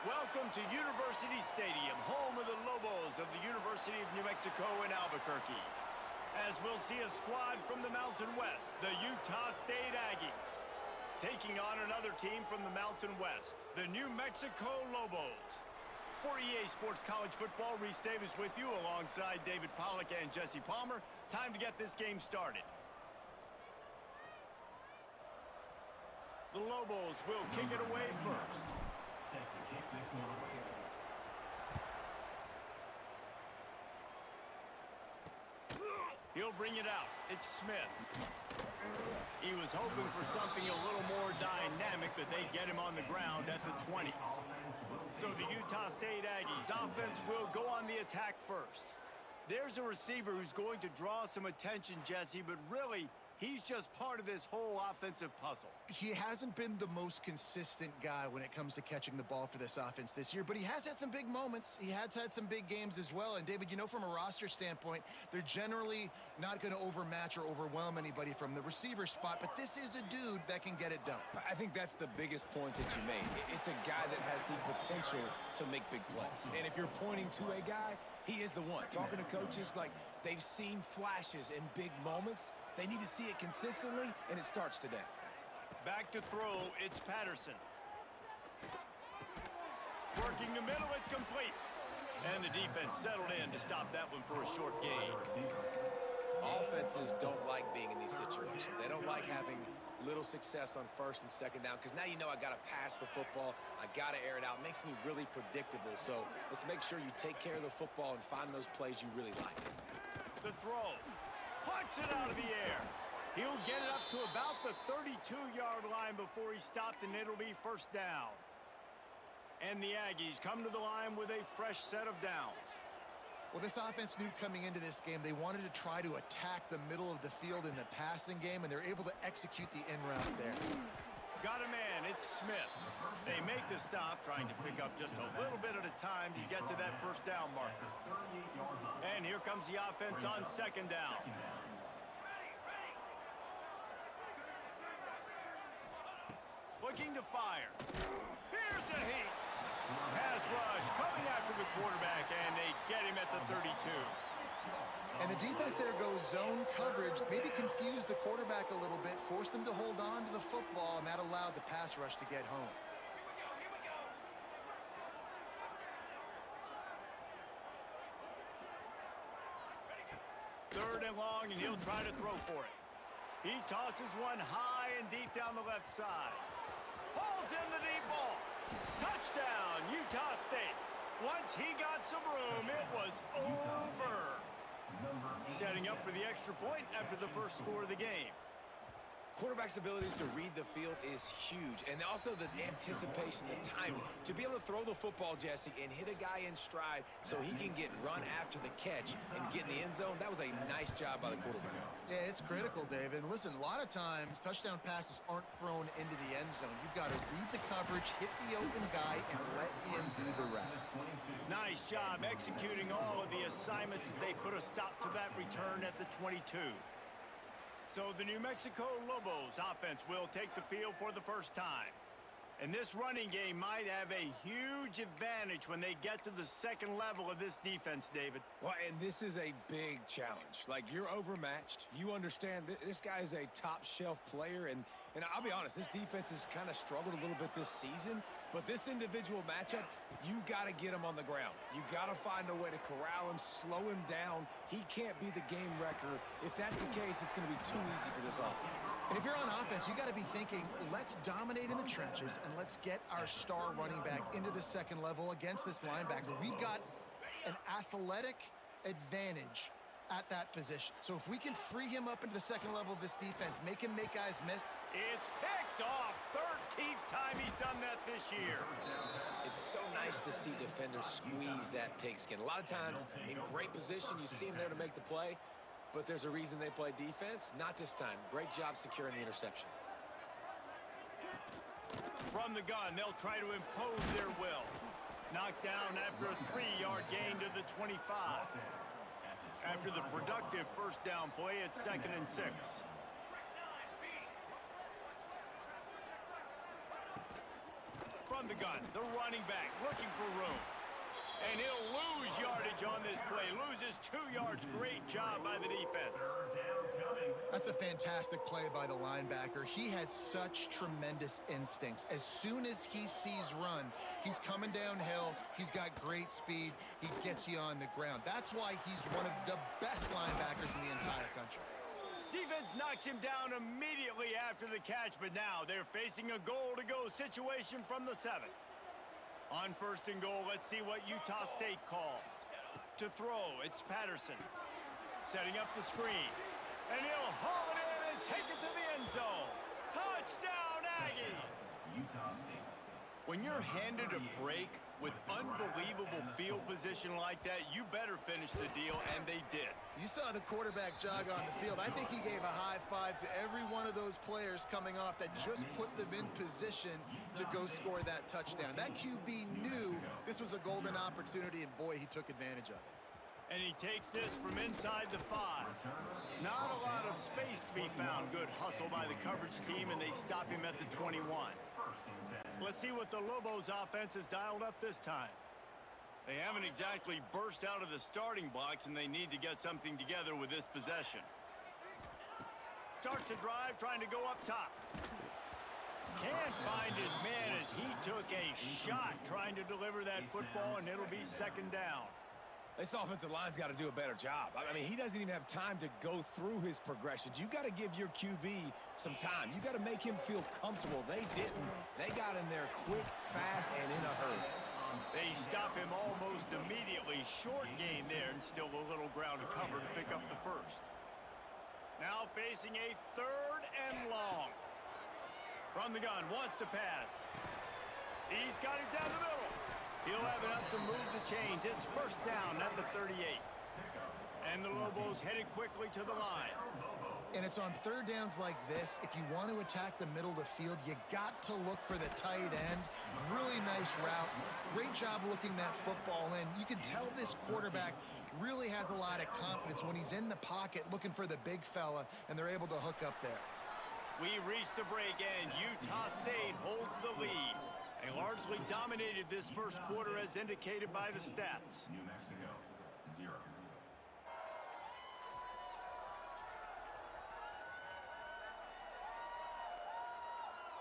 Welcome to University Stadium, home of the Lobos of the University of New Mexico in Albuquerque. As we'll see a squad from the Mountain West, the Utah State Aggies, taking on another team from the Mountain West, the New Mexico Lobos. For EA Sports College Football, Reese Davis with you alongside David Pollack and Jesse Palmer. Time to get this game started. The Lobos will kick it away first. Set to kick this one away. He'll bring it out. It's Smith. He was hoping for something a little more dynamic, but they get him on the ground at the 20. So the Utah State Aggies offense will go on the attack first. There's a receiver who's going to draw some attention, Jesse, but really, he's just part of this whole offensive puzzle. He hasn't been the most consistent guy when it comes to catching the ball for this offense this year, but he has had some big moments. He has had some big games as well. And, David, you know, from a roster standpoint, they're generally not going to overmatch or overwhelm anybody from the receiver spot, but this is a dude that can get it done. I think that's the biggest point that you made. It's a guy that has the potential to make big plays. And if you're pointing to a guy, he is the one. Talking to coaches, like, they've seen flashes in big moments. They need to see it consistently, and it starts today. Back to throw, it's Patterson. Working the middle, it's complete. And the defense settled in to stop that one for a short gain. Offenses don't like being in these situations. They don't like having little success on first and second down because now you know I got to pass the football. I got to air it out. It makes me really predictable. So let's make sure you take care of the football and find those plays you really like. The throw. Plucks it out of the air. He'll get it up to about the 32-yard line before he's stopped, and it'll be first down. And the Aggies come to the line with a fresh set of downs. Well, this offense knew coming into this game they wanted to try to attack the middle of the field in the passing game, and they're able to execute the in route there. Got a man, it's Smith. They make the stop, trying to pick up just a little bit at a time to get to that first down marker. And here comes the offense on second down. Looking to fire. Here's a hit. Pass rush coming after the quarterback, and they get him at the 32. And the defense there goes zone coverage, maybe confused the quarterback a little bit, forced him to hold on to the football, and that allowed the pass rush to get home. Third and long, and he'll try to throw for it. He tosses one high and deep down the left side. Ball's in the deep ball. Touchdown, Utah State. Once he got some room, it was over. Setting up for the extra point after the first score of the game. Quarterback's abilities to read the field is huge, and also the anticipation, the timing. To be able to throw the football, Jesse, and hit a guy in stride so he can get run after the catch and get in the end zone, that was a nice job by the quarterback. Yeah, it's critical, David. And listen, a lot of times touchdown passes aren't thrown into the end zone. You've got to read the coverage, hit the open guy, and let him do the rest. Nice job executing all of the assignments as they put a stop to that return at the 22. So the New Mexico Lobos offense will take the field for the first time. And this running game might have a huge advantage when they get to the second level of this defense, David. Well, and this is a big challenge. Like, you're overmatched. You understand this guy is a top-shelf player, and I'll be honest, this defense has kind of struggled a little bit this season, but this individual matchup, you got to get him on the ground. You got to find a way to corral him, slow him down. He can't be the game wrecker. If that's the case, it's going to be too easy for this offense. And if you're on offense, you got to be thinking, let's dominate in the trenches and let's get our star running back into the second level against this linebacker. We've got an athletic advantage at that position. So if we can free him up into the second level of this defense, make him make guys miss. It's picked off. 13th time he's done that this year. It's so nice to see defenders squeeze that pigskin. A lot of times in great position, you see him there to make the play, but there's a reason they play defense. Not this time. Great job securing the interception. From the gun, they'll try to impose their will. Knocked down after a 3-yard gain to the 25. After the productive first down play, it's 2nd and 6. from the gun, the running back looking for room. And he'll lose yardage on this play. Loses 2 yards. Great job by the defense. That's a fantastic play by the linebacker. He has such tremendous instincts. As soon as he sees run, he's coming downhill. He's got great speed. He gets you on the ground. That's why he's one of the best linebackers in the entire country. Defense knocks him down immediately after the catch, but now they're facing a goal-to-go situation from the 7. On 1st and goal, let's see what Utah State calls. To throw, it's Patterson. Setting up the screen. And he'll haul it in and take it to the end zone. Touchdown, Aggies! Utah State. When you're handed a break with unbelievable field position like that, you better finish the deal, and they did. You saw the quarterback jog on the field. I think he gave a high five to every one of those players coming off that just put them in position to go score that touchdown. That QB knew this was a golden opportunity, and boy, he took advantage of it. And he takes this from inside the 5. Not a lot of space to be found. Good hustle by the coverage team, and they stop him at the 21. Let's see what the Lobos offense has dialed up this time. They haven't exactly burst out of the starting blocks, and they need to get something together with this possession. Starts a drive, trying to go up top. Can't find his man as he took a shot trying to deliver that football, and it'll be 2nd down. This offensive line's got to do a better job. I mean, he doesn't even have time to go through his progressions. You got to give your QB some time. You got to make him feel comfortable. They didn't. They got in there quick, fast, and in a hurry. They stop him almost immediately. Short gain there, and still a little ground to cover to pick up the 1st. Now facing a 3rd and long. From the gun, wants to pass. He's got it down the middle. He'll have enough to move the chains. It's 1st down at the 38. And the Lobos headed quickly to the line. And it's on 3rd downs like this. If you want to attack the middle of the field, you got to look for the tight end. Really nice route. Great job looking that football in. You can tell this quarterback really has a lot of confidence when he's in the pocket looking for the big fella, and they're able to hook up there. We reached the break, and Utah State holds the lead. They largely dominated this 1st quarter as indicated by the stats. New Mexico, 0.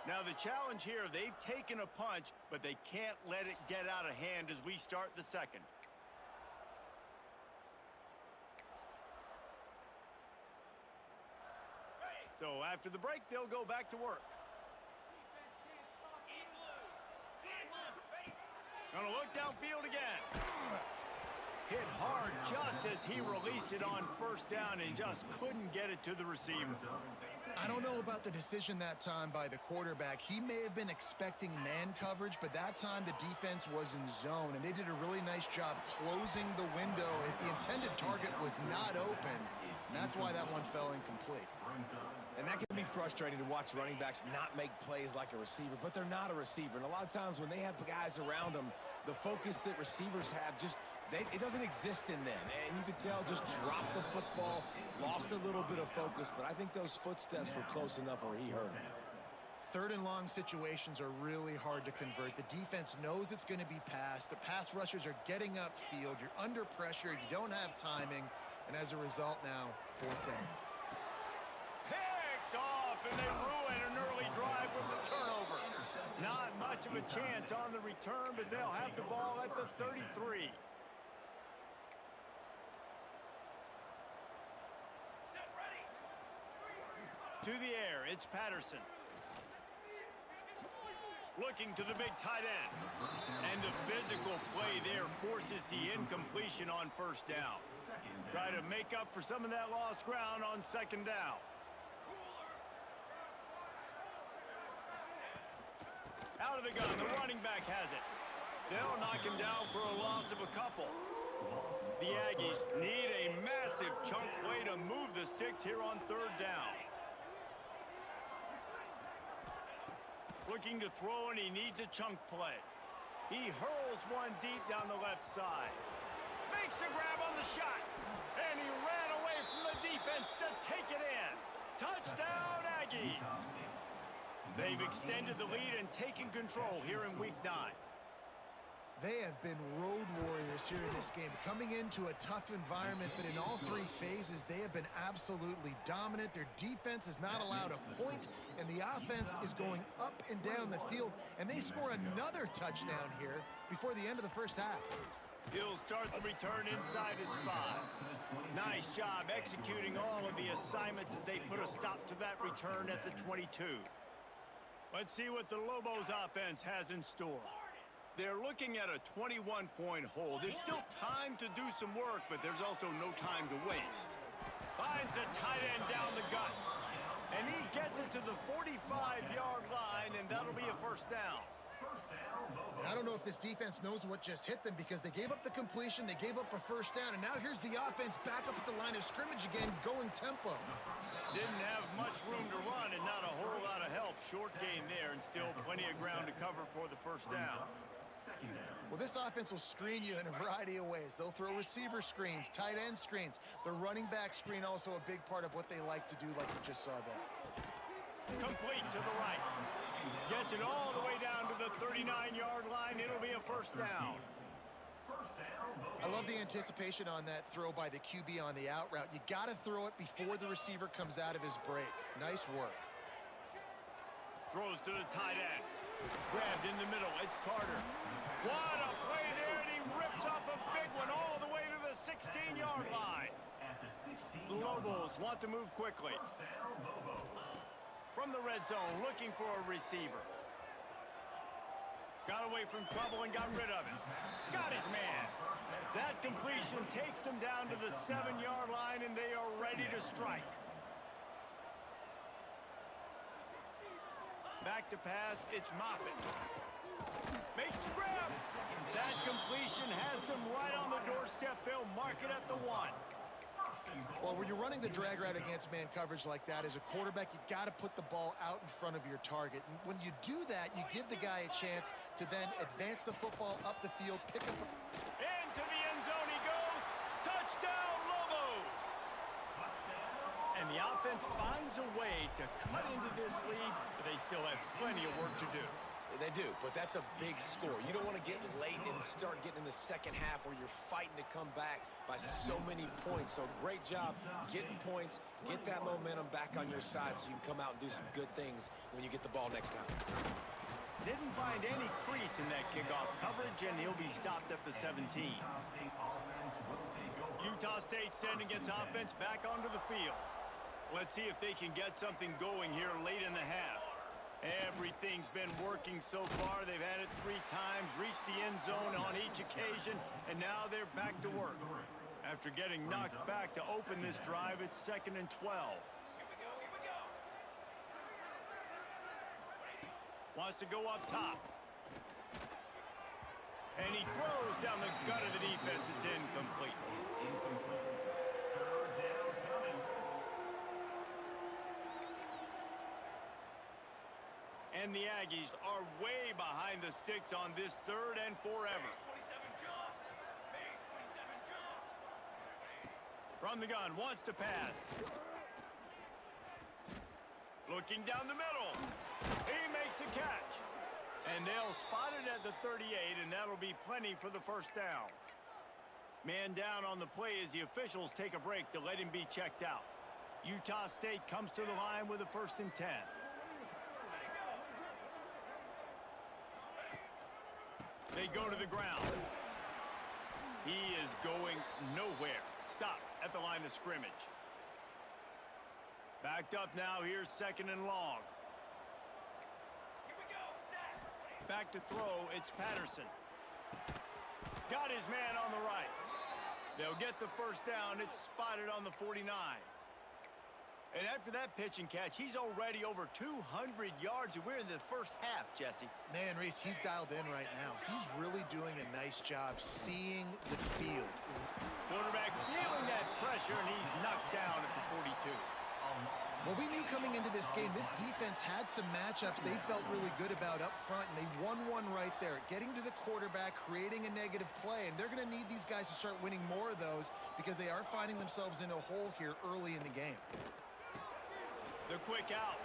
Now the challenge here, they've taken a punch, but they can't let it get out of hand as we start the 2nd. So after the break, they'll go back to work. Gonna look downfield again. Hit hard just as he released it on 1st down and just couldn't get it to the receiver. I don't know about the decision that time by the quarterback. He may have been expecting man coverage, but that time the defense was in zone, and they did a really nice job closing the window. The intended target was not open, and that's why that one fell incomplete. And that can be frustrating to watch running backs not make plays like a receiver, but they're not a receiver. And a lot of times when they have guys around them, the focus that receivers have it doesn't exist in them. And you could tell just dropped the football, lost a little bit of focus, but I think those footsteps were close enough where he heard him. 3rd and long situations are really hard to convert. The defense knows it's going to be passed. The pass rushers are getting upfield. You're under pressure. You don't have timing. And as a result now, 4th down. Picked off, and they ruin an early drive with the turnover. Not much of a chance on the return, but they'll have the ball at the 33. To the air, it's Patterson. Looking to the big tight end. And the physical play there forces the incompletion on 1st down. Try to make up for some of that lost ground on 2nd down. Out of the gun, the running back has it. They'll knock him down for a loss of a couple. The Aggies need a massive chunk play to move the sticks here on 3rd down. Looking to throw, and he needs a chunk play. He hurls one deep down the left side. Makes a grab on the shot. And he ran away from the defense to take it in. Touchdown, Aggies. They've extended the lead and taken control here in Week 9. They have been road warriors here in this game, coming into a tough environment, but in all three phases, they have been absolutely dominant. Their defense is not allowed a point, and the offense is going up and down the field, and they score another touchdown here before the end of the first half. He'll start the return inside his 5. Nice job executing all of the assignments as they put a stop to that return at the 22. Let's see what the Lobos offense has in store. They're looking at a 21-point hole. There's still time to do some work, but there's also no time to waste. Finds a tight end down the gut. And he gets it to the 45-yard line, and that'll be a first down. I don't know if this defense knows what just hit them because they gave up the completion, they gave up a first down, and now here's the offense back up at the line of scrimmage again, going tempo. Didn't have much room to run and not a whole lot of help. Short gain there and still plenty of ground to cover for the first down. Well, this offense will screen you in a variety of ways. They'll throw receiver screens, tight end screens. The running back screen also a big part of what they like to do, like you just saw there. Complete to the right. Gets it all the way down to the 39-yard line. It'll be a first down. I love the anticipation on that throw by the QB on the out route. You got to throw it before the receiver comes out of his break. Nice work. Throws to the tight end. Grabbed in the middle. It's Carter. What a play there, and he rips off a big one all the way to the 16-yard line. The Lobos want to move quickly. From the red zone, looking for a receiver. Got away from trouble and got rid of it. Got his man. That completion takes them down to the 7-yard line, and they are ready to strike. Back to pass, it's Moffitt. Makes the grab. That completion has them right on the doorstep. They'll mark it at the 1. Well, when you're running the drag route against man coverage like that, as a quarterback, you got to put the ball out in front of your target. And when you do that, you give the guy a chance to then advance the football up the field, pick up a... Into the end zone he goes. Touchdown, Lobos! And the offense finds a way to cut into this lead, but they still have plenty of work to do. They do, but that's a big score. You don't want to get late and start getting in the second half where you're fighting to come back by so many points. So great job getting points, get that momentum back on your side so you can come out and do some good things when you get the ball next time. Didn't find any crease in that kickoff coverage, and he'll be stopped at the 17. Utah State sending its offense back onto the field. Let's see if they can get something going here late in the half. Everything's been working so far. They've had it 3 times, reached the end zone on each occasion, and now they're back to work. After getting knocked back to open this drive, it's 2nd and 12. Wants to go up top. And he throws down the gut of the defense. It's incomplete. And the Aggies are way behind the sticks on this 3rd and forever. From the gun, wants to pass. Looking down the middle. He makes a catch. And they'll spot it at the 38, and that'll be plenty for the first down. Man down on the play as the officials take a break to let him be checked out. Utah State comes to the line with a 1st and 10. They go to the ground. He is going nowhere. Stop at the line of scrimmage. Backed up now. Here's 2nd and long. Back to throw. It's Patterson. Got his man on the right. They'll get the first down. It's spotted on the 49. And after that pitch and catch, he's already over 200 yards, and we're in the first half, Jesse. Man, Reese, he's dialed in right now. He's really doing a nice job seeing the field. Quarterback feeling that pressure, and he's knocked down at the 42. Well, we knew coming into this game, this defense had some matchups they felt really good about up front, and they won one right there. Getting to the quarterback, creating a negative play, and they're going to need these guys to start winning more of those because they are finding themselves in a hole here early in the game. The quick out.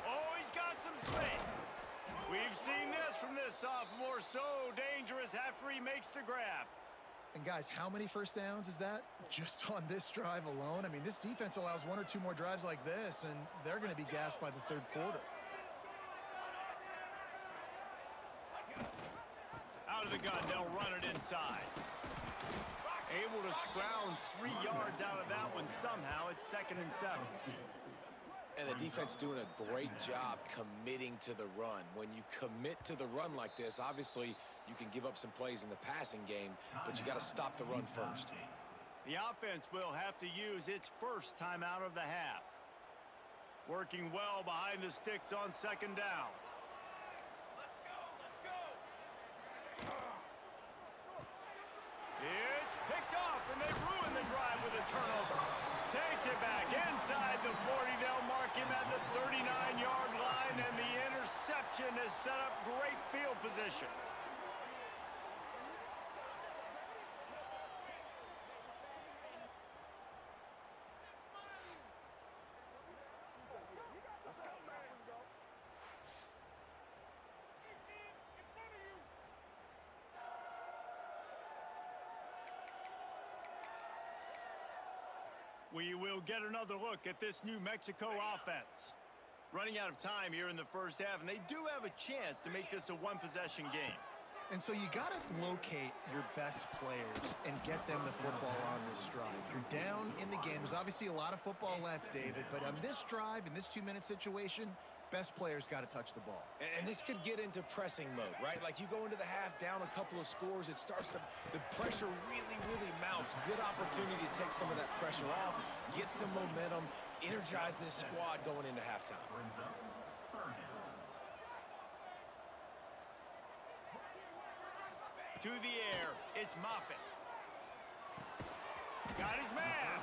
Oh, he's He's got some space. We've seen this from this sophomore, so dangerous after he makes the grab. And guys, how many first downs is that just on this drive alone? I mean, this defense allows 1 or 2 more drives like this, and they're going to be gassed by the third quarter. Out of the gun, they'll run it inside. Able to scrounge 3 yards out of that one somehow. It's 2nd and 7. And the defense doing a great job committing to the run. When you commit to the run like this, obviously you can give up some plays in the passing game, but you got to stop the run first. The offense will have to use its first time out of the half. Working well behind the sticks on 2nd down. It's picked off, and they ruin the drive with a turnover. Takes it back inside the 40. They'll mark him at the 39-yard line, and the interception has set up great field position. We will get another look at this New Mexico offense. Running out of time here in the first half, and they do have a chance to make this a one-possession game. And so you got to locate your best players and get them the football on this drive. You're down in the game. There's obviously a lot of football left, David, but on this drive, in this 2-minute situation, best players got to touch the ball. And this could get into pressing mode, right? Like you go into the half down a couple of scores, it starts to, the pressure really mounts. Good opportunity to take some of that pressure off, get some momentum, energize this squad going into halftime. To the air, it's Moffitt. Got his man.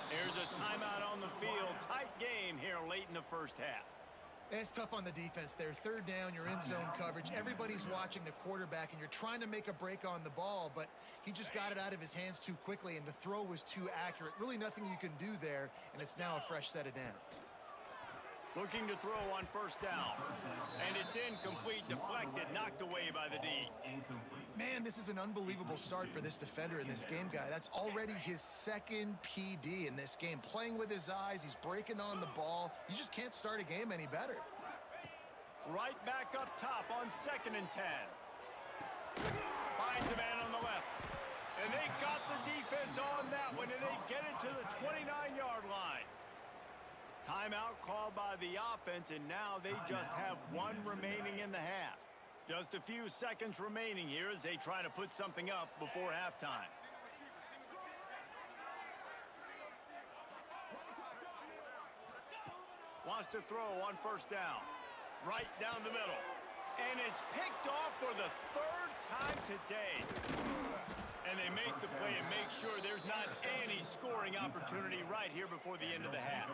There's a timeout on the field. Tight game here late in the first half. It's tough on the defense there. 3rd down, you're in zone coverage. Everybody's watching the quarterback, and you're trying to make a break on the ball, but he just got it out of his hands too quickly, and the throw was too accurate. Really nothing you can do there, and it's now a fresh set of downs. Looking to throw on 1st down. And it's incomplete, deflected, knocked away by the D. Man, this is an unbelievable start for this defender in this game, guy. That's already his 2nd PD in this game. Playing with his eyes, he's breaking on the ball. You just can't start a game any better. Right back up top on 2nd and 10. Finds a man on the left. And they got the defense on that one, and they get it to the 29-yard line. Timeout called by the offense, and now they just have 1 remaining in the half. Just a few seconds remaining here as they try to put something up before halftime. Wants to throw on 1st down. Right down the middle. And it's picked off for the 3rd time today. And they make the play and make sure there's not any scoring opportunity right here before the end of the half.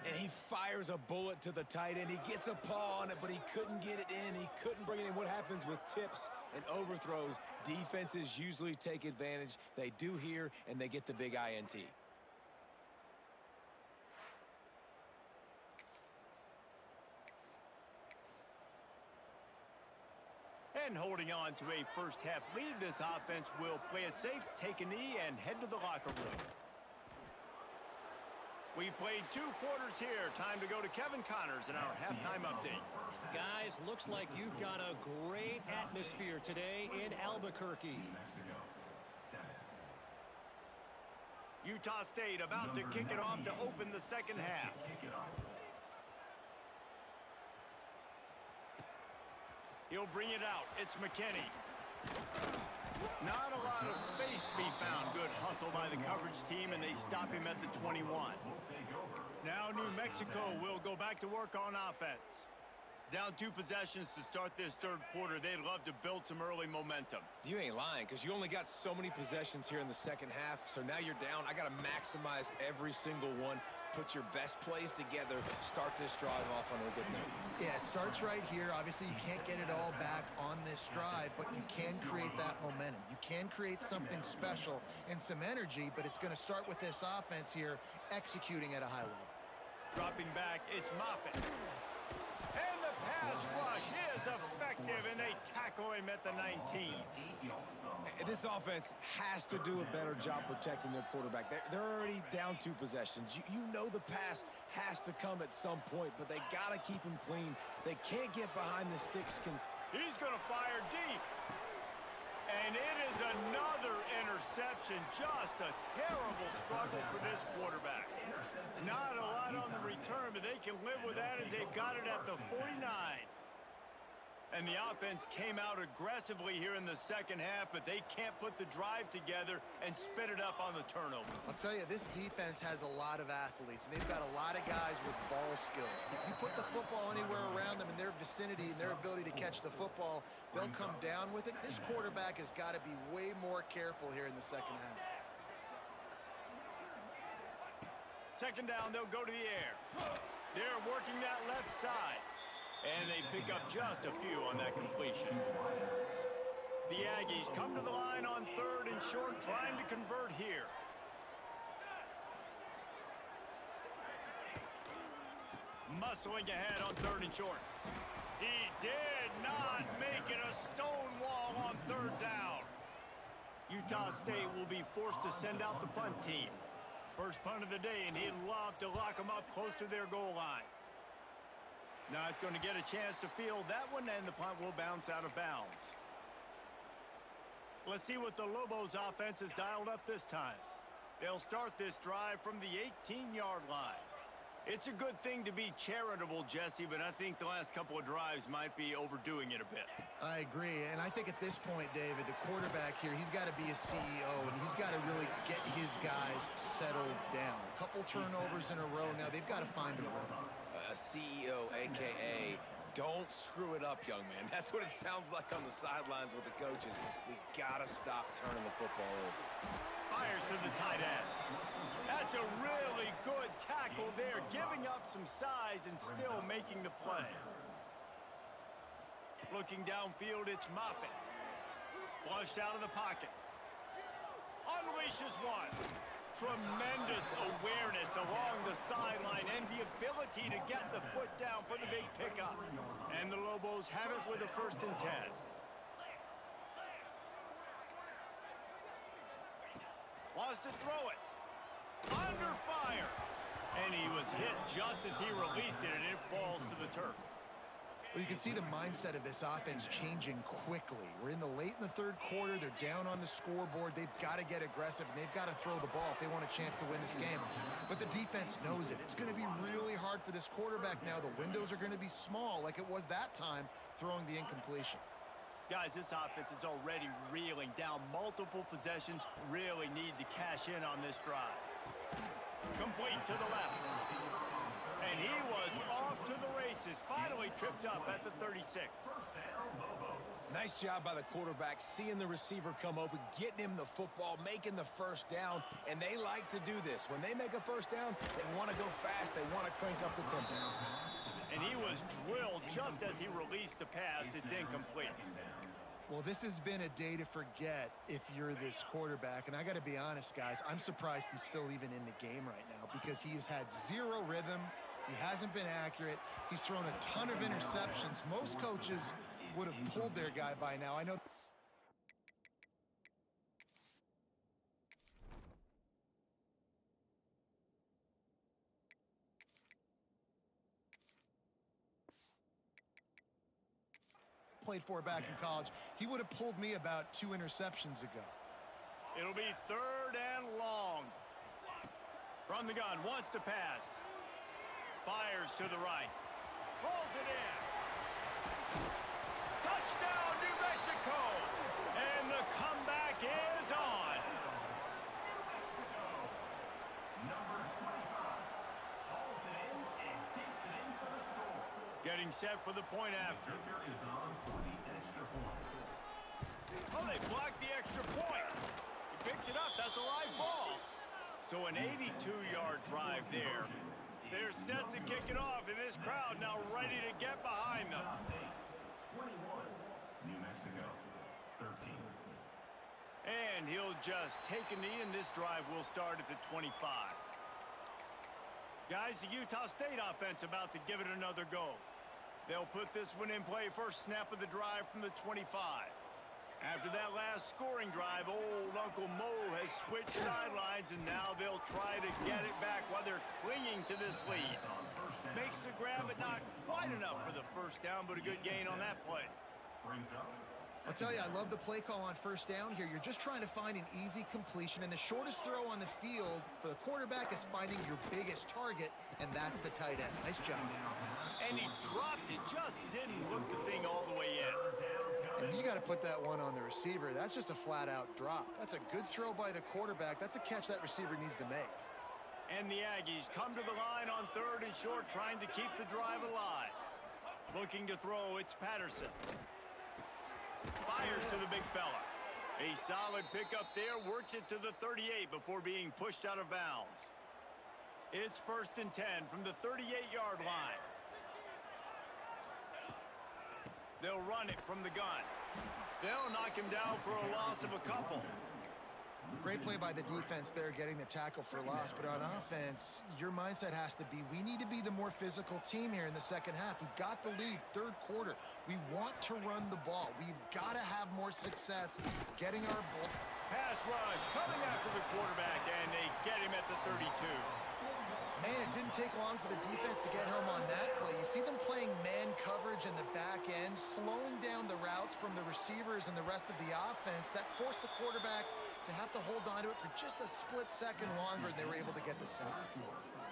And he fires a bullet to the tight end. He gets a paw on it, but he couldn't get it in. He couldn't bring it in. What happens with tips and overthrows? Defenses usually take advantage. They do here, and they get the big INT. And holding on to a first half lead, this offense will play it safe, take a knee, and head to the locker room. We've played 2 quarters here. Time to go to Kevin Connors in our halftime update. Guys, looks like you've got a great atmosphere today in Albuquerque. Utah State about to kick it off to open the 2nd half. He'll bring it out. It's McKinney. Not a lot of space to be found. Good hustle by the coverage team, and they stop him at the 21. Now New Mexico will go back to work on offense. Down 2 possessions to start this 3rd quarter. They'd love to build some early momentum. You ain't lying, because you only got so many possessions here in the 2nd half, so now you're down. I got to maximize every single one. Put your best plays together. Start this drive off on a good note. Yeah, it starts right here. Obviously, you can't get it all back on this drive, but you can create that momentum. You can create something special and some energy, but it's going to start with this offense here executing at a high level. Dropping back, it's Moffitt. him at the 19. This offense has to do a better job protecting their quarterback. They're already down 2 possessions. You know the pass has to come at some point, but they got to keep him clean. They can't get behind the sticks. He's going to fire deep. And it is another interception. Just a terrible struggle for this quarterback. Not a lot on the return, but they can live with that as they've got it at the 49. And the offense came out aggressively here in the second half, but they can't put the drive together and spit it up on the turnover. I'll tell you, this defense has a lot of athletes, and they've got a lot of guys with ball skills. If you put the football anywhere around them in their vicinity and their ability to catch the football, they'll come down with it. This quarterback has got to be way more careful here in the second half. Second down, they'll go to the air. They're working that left side. And they pick up just a few on that completion. The Aggies come to the line on 3rd and short, trying to convert here. Muscling ahead on 3rd and short. He did not make it a stone wall on 3rd down. Utah State will be forced to send out the punt team. First punt of the day, and he'd love to lock them up close to their goal line. Not going to get a chance to field that one, and the punt will bounce out of bounds. Let's see what the Lobos offense has dialed up this time. They'll start this drive from the 18-yard line. It's a good thing to be charitable, Jesse, but I think the last couple of drives might be overdoing it a bit. I agree, and I think at this point, David, the quarterback here, he's got to be a CEO, and he's got to really get his guys settled down. A couple turnovers in a row now. They've got to find a rhythm. A CEO, a.k.a. don't screw it up, young man. That's what it sounds like on the sidelines with the coaches. We got to stop turning the football over. Fires to the tight end. That's a really good tackle there, giving up some size and still making the play. Looking downfield, it's Moffitt. Flushed out of the pocket. Unleashes one. Tremendous awareness along the sideline and the ability to get the foot down for the big pickup. And the Lobos have it with a 1st and 10. Wants to throw it. Under fire. And he was hit just as he released it, and it falls to the turf. Well, you can see the mindset of this offense changing quickly. We're in the late in the 3rd quarter. They're down on the scoreboard. They've got to get aggressive, and they've got to throw the ball if they want a chance to win this game. But the defense knows it. It's going to be really hard for this quarterback now. The windows are going to be small like it was that time throwing the incompletion. Guys, this offense is already reeling down multiple possessions. Really need to cash in on this drive. Complete to the left. And he was off to the races. Finally tripped up at the 36. Nice job by the quarterback, seeing the receiver come open, getting him the football, making the 1st down, and they like to do this. When they make a 1st down, they want to go fast. They want to crank up the tempo. And he was drilled just as he released the pass. It's incomplete. Well, this has been a day to forget if you're this quarterback. And I got to be honest, guys, I'm surprised he's still even in the game right now because he has had 0 rhythm. He hasn't been accurate. He's thrown a ton of interceptions. Most coaches would have pulled their guy by now. I know. Played for back in college. He would have pulled me about 2 interceptions ago. It'll be 3rd and long. From the gun, wants to pass. Fires to the right. Pulls it in. Touchdown, New Mexico! And the comeback is on. Number 25 hauls it in and takes it in for the score. Getting set for the point after. Kicker is on for the extra point. Oh, they blocked the extra point. He picks it up. That's a live ball. So an 82-yard drive there. They're set to kick it off, and this crowd now ready to get behind them. 21, New Mexico, 13. And he'll just take a knee, and this drive will start at the 25. Guys, the Utah State offense about to give it another go. They'll put this one in play first snap of the drive from the 25. After that last scoring drive, old Uncle Mo has switched sidelines, and now they'll try to get it back while they're clinging to this lead. Makes the grab, but not quite enough for the first down, but a good gain on that play. I'll tell you, I love the play call on first down here. You're just trying to find an easy completion, and the shortest throw on the field for the quarterback is finding your biggest target, and that's the tight end. Nice job. And he dropped it, just didn't look the thing all the way in. And you got to put that one on the receiver. That's just a flat-out drop. That's a good throw by the quarterback. That's a catch that receiver needs to make. And the Aggies come to the line on 3rd and short, trying to keep the drive alive. Looking to throw, it's Patterson. Fires to the big fella. A solid pickup there, works it to the 38 before being pushed out of bounds. It's 1st and 10 from the 38-yard line. They'll run it from the gun. They'll knock him down for a loss of a couple. Great play by the defense there, getting the tackle for loss. But on offense, your mindset has to be, we need to be the more physical team here in the second half. We've got the lead, 3rd quarter. We want to run the ball. We've got to have more success getting our ball. Pass rush coming after the quarterback, and they get him at the 32. Man, it didn't take long for the defense to get home on that play. You see them playing man coverage in the back end, slowing down the routes from the receivers and the rest of the offense. That forced the quarterback to have to hold on to it for just a split second longer, and they were able to get the sack.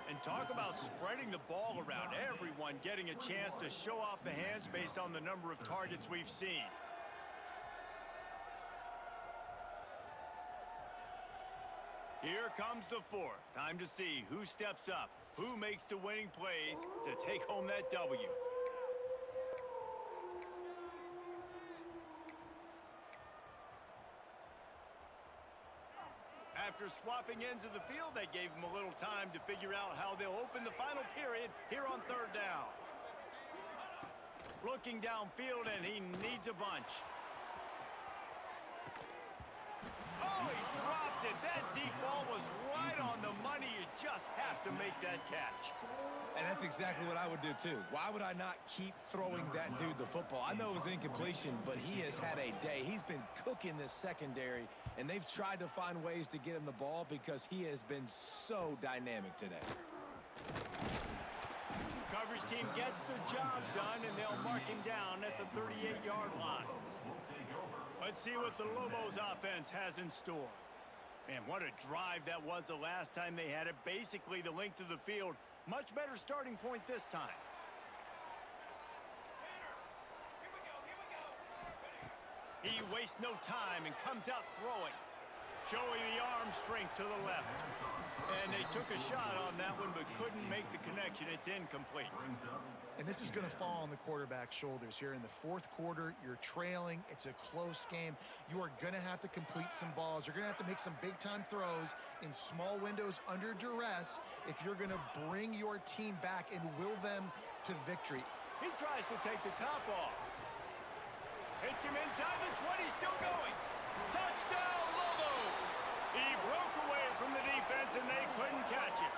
And talk about spreading the ball around. Everyone getting a chance to show off the hands based on the number of targets we've seen. Here comes the 4th. Time to see who steps up, who makes the winning plays to take home that W. After swapping ends of the field, that gave them a little time to figure out how they'll open the final period here on 3rd down. Looking downfield, and he needs a bunch. Oh, he dropped it. That deep ball was right on the money. You just have to make that catch. And that's exactly what I would do, too. Why would I not keep throwing that dude the football? I know it was incompletion, but he has had a day. He's been cooking this secondary, and they've tried to find ways to get him the ball because he has been so dynamic today. Coverage team gets the job done, and they'll mark him down at the 38-yard line. Let's see what the Lobos offense has in store. Man, what a drive that was the last time they had it. Basically the length of the field. Much better starting point this time. He wastes no time and comes out throwing. Showing the arm strength to the left. And they took a shot on that one but couldn't make the connection. It's incomplete. And this is going to fall on the quarterback's shoulders here in the 4th quarter. You're trailing. It's a close game. You are going to have to complete some balls. You're going to have to make some big-time throws in small windows under duress if you're going to bring your team back and will them to victory. He tries to take the top off. Hits him inside the 20, still going. Touchdown, Lobos! He broke away from the defense, and they couldn't catch it.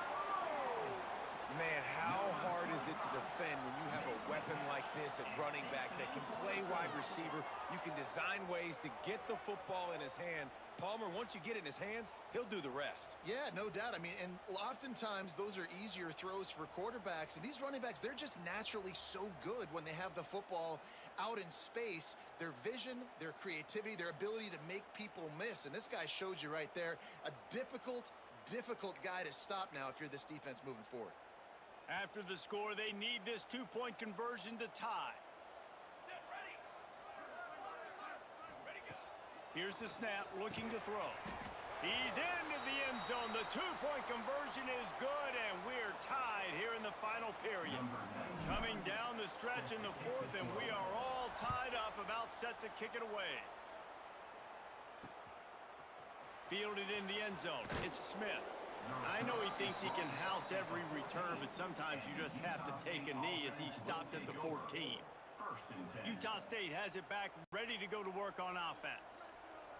Man, how hard is it to defend when you have a weapon like this at running back that can play wide receiver? You can design ways to get the football in his hand. Palmer, once you get it in his hands, he'll do the rest. Yeah, no doubt. I mean, and oftentimes those are easier throws for quarterbacks. And these running backs, they're just naturally so good when they have the football out in space. Their vision, their creativity, their ability to make people miss. And this guy showed you right there, a difficult guy to stop now if you're this defense moving forward. After the score, they need this 2-point conversion to tie. Here's the snap, looking to throw. He's into the end zone. The 2-point conversion is good, and we're tied here in the final period. Coming down the stretch in the 4th, and we are all tied up, about set to kick it away. Fielded in the end zone. It's Smith. I know he thinks he can house every return, but sometimes you just have to take a knee as he stopped at the 14. Utah State has it back, ready to go to work on offense.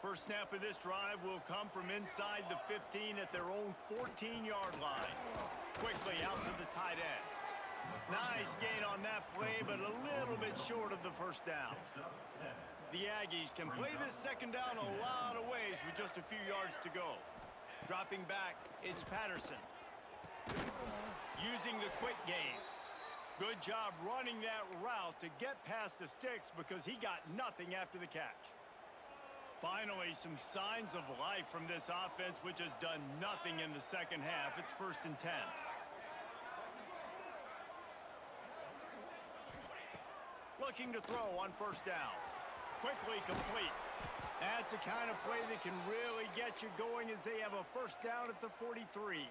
First snap of this drive will come from inside the 15 at their own 14-yard line. Quickly out to the tight end. Nice gain on that play, but a little bit short of the first down. The Aggies can play this second down a lot of ways with just a few yards to go. Dropping back, it's Patterson. Using the quick game. Good job running that route to get past the sticks because he got nothing after the catch. Finally, some signs of life from this offense, which has done nothing in the second half. It's 1st and 10. Looking to throw on 1st down. Quickly complete. That's a kind of play that can really get you going as they have a 1st down at the 43.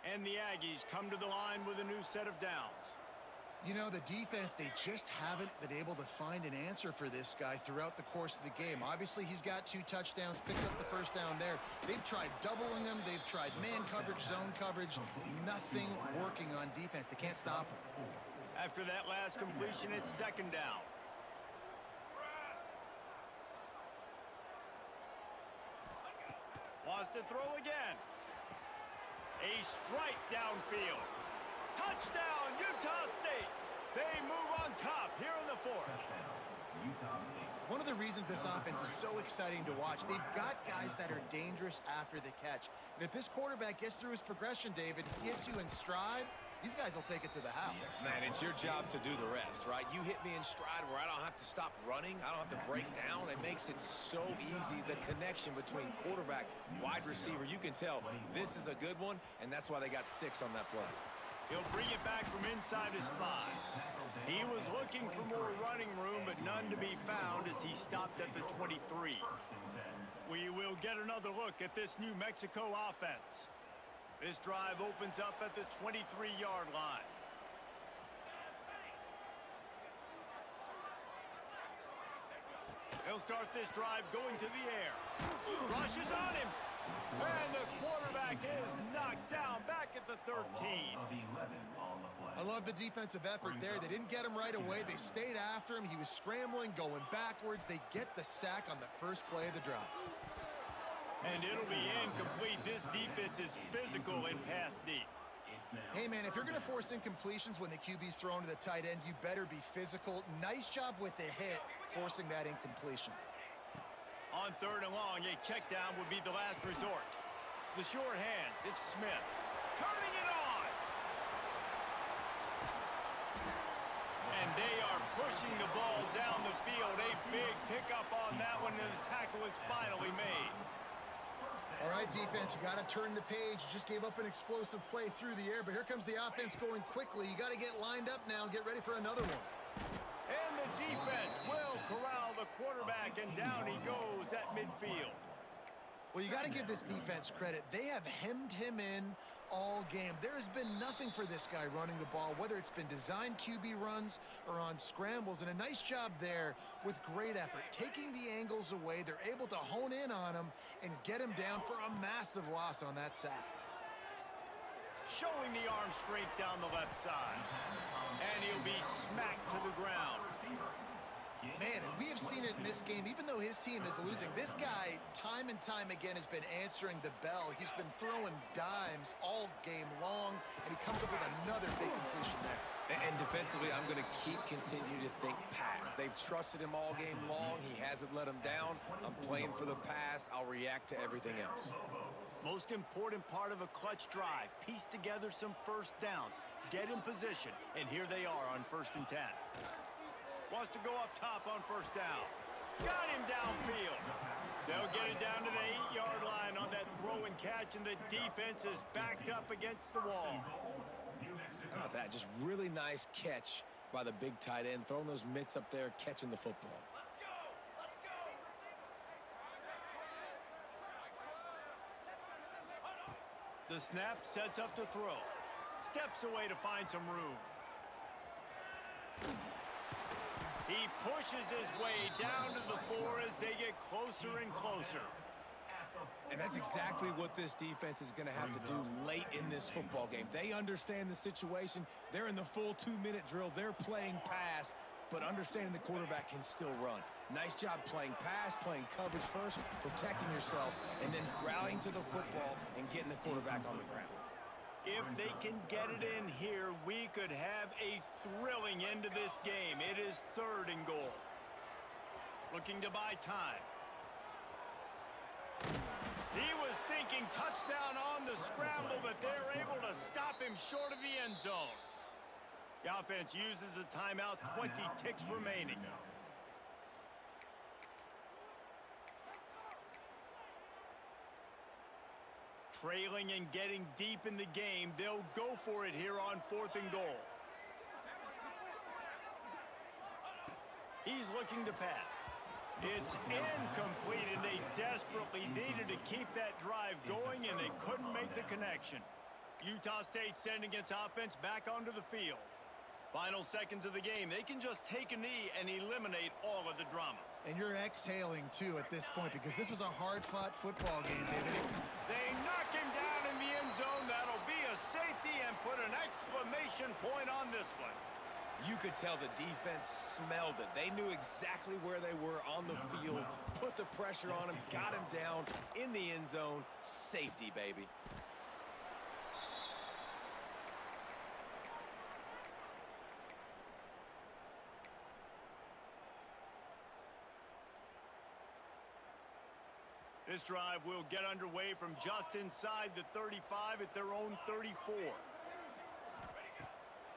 And the Aggies come to the line with a new set of downs. You know, the defense, they just haven't been able to find an answer for this guy throughout the course of the game. Obviously, he's got 2 touchdowns, picks up the 1st down there. They've tried doubling him. They've tried man coverage, zone coverage. Nothing working on defense. They can't stop him. After that last completion, it's 2nd down. Wants to throw again. A strike downfield. Touchdown, Utah State. They move on top here in the 4th. One of the reasons this offense is so exciting to watch, they've got guys that are dangerous after the catch. And if this quarterback gets through his progression, David, hits you in stride, these guys will take it to the house. Man, it's your job to do the rest, right? You hit me in stride where I don't have to stop running. I don't have to break down. It makes it so easy, the connection between quarterback, wide receiver. You can tell this is a good one, and that's why they got 6 on that play. He'll bring it back from inside his 5. He was looking for more running room, but none to be found as he stopped at the 23. We will get another look at this New Mexico offense. This drive opens up at the 23-yard line. He'll start this drive going to the air. Rushes on him. And the quarterback is knocked down back at the 13. I love the defensive effort there. They didn't get him right away. They stayed after him. He was scrambling, going backwards. They get the sack on the first play of the drive. And it'll be incomplete. This defense is physical and pass deep. Hey, man, if you're going to force incompletions when the QB's thrown to the tight end, you better be physical. Nice job with the hit, forcing that incompletion. On 3rd and long, a check down would be the last resort. The short hands, it's Smith. Turning it on! And they are pushing the ball down the field. A big pickup on that one, and the tackle is finally made. All right, defense, you got to turn the page. You just gave up an explosive play through the air, but here comes the offense going quickly. You got to get lined up now and get ready for another one. And the defense will corral the quarterback, and down he goes at midfield. Well, you got to give this defense credit. They have hemmed him in all game. There has been nothing for this guy running the ball, whether it's been designed QB runs or on scrambles, and a nice job there with great effort. Taking the angles away, they're able to hone in on him and get him down for a massive loss on that sack. Showing the arm strength down the left side. And he'll be smacked to the ground. Man, and we have seen it in this game, even though his team is losing. This guy, time and time again, has been answering the bell. He's been throwing dimes all game long, and he comes up with another big completion there. And defensively, I'm going to continue to think pass. They've trusted him all game long. He hasn't let him down. I'm playing for the pass. I'll react to everything else. Most important part of a clutch drive, piece together some 1st downs, get in position, and here they are on 1st and 10. Wants to go up top on 1st down. Got him downfield. They'll get it down to the 8-yard line on that throw and catch, and the defense is backed up against the wall. How about that? Just really nice catch by the big tight end, throwing those mitts up there, catching the football. The snap sets up to throw. Steps away to find some room. He pushes his way down to the 4 as they get closer and closer. And that's exactly what this defense is going to have to do late in this football game. They understand the situation. They're in the full 2-minute drill. They're playing pass, but understanding the quarterback can still run. Nice job playing pass, playing coverage first, protecting yourself, and then rallying to the football and getting the quarterback on the ground. If they can get it in here, we could have a thrilling end to this game. It is 3rd and goal. Looking to buy time. He was thinking touchdown on the scramble, but they're able to stop him short of the end zone. The offense uses a timeout, 20 ticks remaining. Trailing and getting deep in the game, they'll go for it here on 4th and goal. He's looking to pass. It's incomplete, and they desperately needed to keep that drive going, and they couldn't make the connection. Utah State sending its offense back onto the field. Final seconds of the game. They can just take a knee and eliminate all of the drama. And you're exhaling, too, at this point, because this was a hard-fought football game, David. They knock him down in the end zone. That'll be a safety and put an exclamation point on this one. You could tell the defense smelled it. They knew exactly where they were on the field, put the pressure on him, got him down in the end zone. Safety, baby. This drive will get underway from just inside the 35 at their own 34.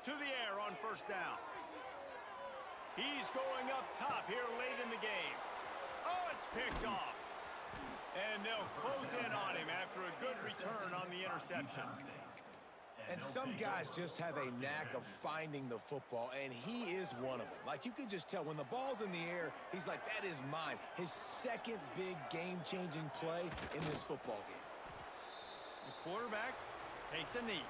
To the air on 1st down. He's going up top here late in the game. Oh, it's picked off. And they'll close in on him after a good return on the interception. And some guys just have a knack of finding the football, and he is one of them. Like, you could just tell when the ball's in the air, he's like, that is mine. His 2nd big game-changing play in this football game. The quarterback takes a knee.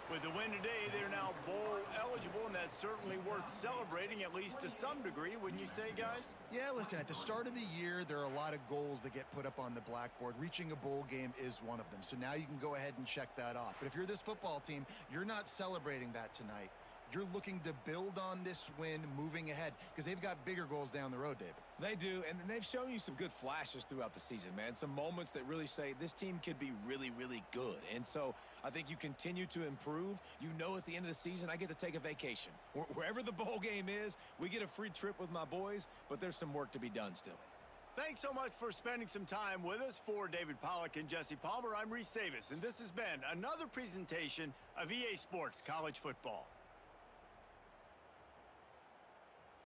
With the win today, they're now bowl eligible, and that's certainly worth celebrating, at least to some degree, wouldn't you say, guys? Yeah, listen, at the start of the year, there are a lot of goals that get put up on the blackboard. Reaching a bowl game is one of them. So now you can go ahead and check that off. But if you're this football team, you're not celebrating that tonight. You're looking to build on this win moving ahead because they've got bigger goals down the road, David. They do, and they've shown you some good flashes throughout the season, man. Some moments that really say this team could be really, really good. And so I think you continue to improve. You know, at the end of the season, I get to take a vacation. Wherever the bowl game is, we get a free trip with my boys, but there's some work to be done still. Thanks so much for spending some time with us. For David Pollack and Jesse Palmer, I'm Reese Davis, and this has been another presentation of EA Sports College Football.